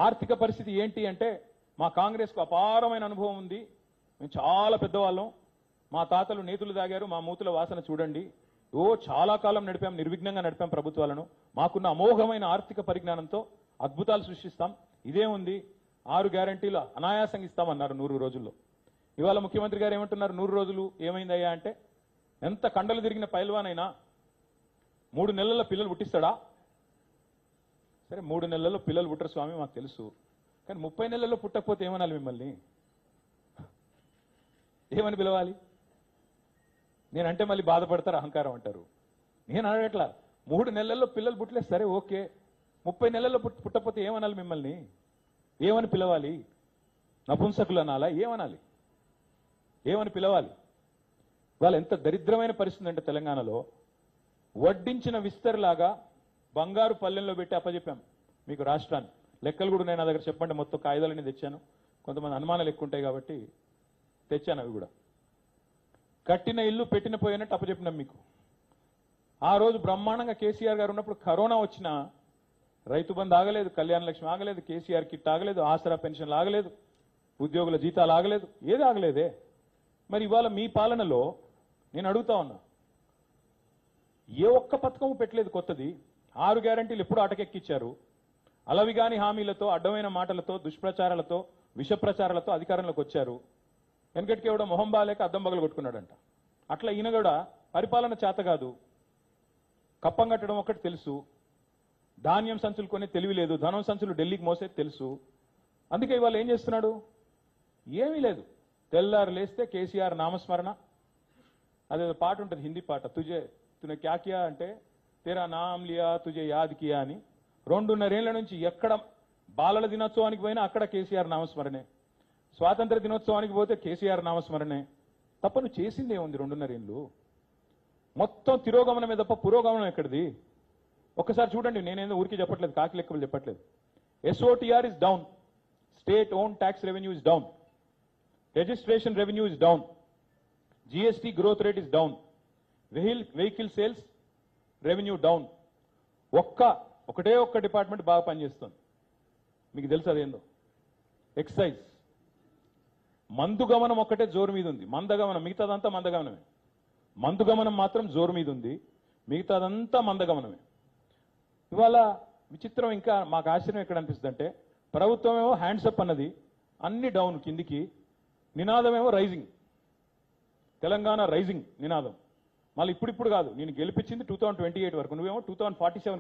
ఆర్థిక పరిస్థితి ఏంటి అంటే మా కాంగ్రెస్కు అపారమైన అనుభవం ఉంది. మేము చాలా పెద్దవాళ్ళం. మా తాతలు నేతులు తాగారు, మా మూతుల వాసన చూడండి. చాలా కాలం నడిపాం, నిర్విఘ్నంగా నడిపాం ప్రభుత్వాలను. మాకున్న అమోఘమైన ఆర్థిక పరిజ్ఞానంతో అద్భుతాలు సృష్టిస్తాం. ఇదే ఉంది, 6 గ్యారంటీలు అనాయాసంగా ఇస్తామన్నారు 100 రోజుల్లో. ఇవాళ ముఖ్యమంత్రి గారు ఏమంటున్నారు, 100 రోజులు ఏమైందయ్యా అంటే, ఎంత కండలు తిరిగిన పైల్వానైనా 3 నెలల పిల్లలు పుట్టిస్తాడా? సరే 3 నెలల్లో పిల్లలు పుట్టరు స్వామి, మాకు తెలుసు. కానీ 30 నెలల్లో పుట్టకపోతే ఏమనాలి మిమ్మల్ని? ఏమని పిలవాలి? నేనంటే మళ్ళీ బాధపడతారు, అహంకారం అంటారు. నేను అడగట్లా, 3 నెలల్లో పిల్లలు పుట్టలే సరే ఓకే, 30 నెలల్లో పుట్టకపోతే ఏమనాలి మిమ్మల్ని? ఏమని పిలవాలి? నపుంసకులు అనాలా? ఏమనాలి? ఏమని పిలవాలి? వాళ్ళు ఎంత దరిద్రమైన పరిస్థితి అంటే తెలంగాణలో వడ్డించిన విస్తరిలాగా బంగారు పల్లెంలో పెట్టి అప్పచెప్పాం మీకు రాష్ట్రాన్ని. లెక్కలు కూడా నేను నా దగ్గర చెప్పండి, మొత్తం కాగితాలన్నీ తెచ్చాను. కొంతమంది అనుమానాలు ఎక్కువ ఉంటాయి కాబట్టి తెచ్చాను అవి కూడా. కట్టిన ఇల్లు పెట్టిన పోయినట్టు అప్పచెప్పినాం మీకు. ఆ రోజు బ్రహ్మాండంగా కేసీఆర్ గారు ఉన్నప్పుడు కరోనా వచ్చినా రైతు బంధు ఆగలేదు, కళ్యాణ లక్ష్మి ఆగలేదు, కేసీఆర్ కిట్ ఆగలేదు, ఆసరా పెన్షన్లు ఆగలేదు, ఉద్యోగుల జీతాలు ఆగలేదు, ఏది ఆగలేదే. మరి ఇవాళ మీ పాలనలో నేను అడుగుతా ఉన్నా, ఏ ఒక్క పథకం పెట్టలేదు కొత్తది. 6 గ్యారంటీలు ఎప్పుడు అటకెక్కిచ్చారు. అలవిగాని హామీలతో, అడ్డమైన మాటలతో, దుష్ప్రచారాలతో, విష ప్రచారాలతో అధికారంలోకి వచ్చారు. వెనకటికి ఎవడో మొహం బాలేక అద్దం బగలు కొట్టుకున్నాడంట. అట్లా ఈయన కూడా పరిపాలన చేత కాదు, కప్పం కట్టడం ఒక్కటి తెలుసు, ధాన్యం సంచులు కొనే తెలివి లేదు, ధనం సంచులు ఢిల్లీకి మోసేది తెలుసు. అందుకే ఇవాళ ఏం చేస్తున్నాడు? ఏమీ లేదు. తెల్లారు లేస్తే కేసీఆర్ నామస్మరణ. అదే పాట ఉంటుంది, హిందీ పాట, తునే క్యా కియా అంటే తేరా నామ్ లియా తుజే యాద్ కియా అని. 2.5 ఏళ్ల నుంచి ఎక్కడ బాలల దినోత్సవానికి పోయినా అక్కడ కేసీఆర్ నామస్మరణే, స్వాతంత్ర దినోత్సవానికి పోతే కేసీఆర్ నామస్మరణే. తప్ప నువ్వు చేసింది ఏముంది 2.5 ఏళ్ళు? మొత్తం తిరోగమనమే తప్ప పురోగమనం ఎక్కడిది? ఒక్కసారి చూడండి. నేనేదో ఊరికి చెప్పట్లేదు, కాకి లెక్కలు చెప్పట్లేదు. SOTR is down, state own tax revenue is down, registration revenue is down, GST growth rate is down, vehicle sales revenue down. ఒకటే ఒక్క డిపార్ట్మెంట్ బాగా పనిచేస్తుంది, మీకు తెలుసు అదేందో? ఎక్సైజ్. మందుగమనం ఒక్కటే జోరు మీద ఉంది, మందగమనం మిగతాదంతా మందగమనమే. మందుగమనం మాత్రం జోరు మీద ఉంది, మిగతాదంతా మందగమనమే. ఇవాళ విచిత్రం, ఇంకా మాకు ఆశ్చర్యం ఎక్కడ అనిపిస్తుంది అంటే, ప్రభుత్వం ఏమో హ్యాండ్సప్ అన్నది, అన్ని డౌన్ కిందికి, నినాదమేమో రైజింగ్, తెలంగాణ రైజింగ్ నినాదం. మళ్ళీ ఇప్పుడు కాదు, నేను గెలిపించింది 2028 వరకు, నువ్వేమో 2047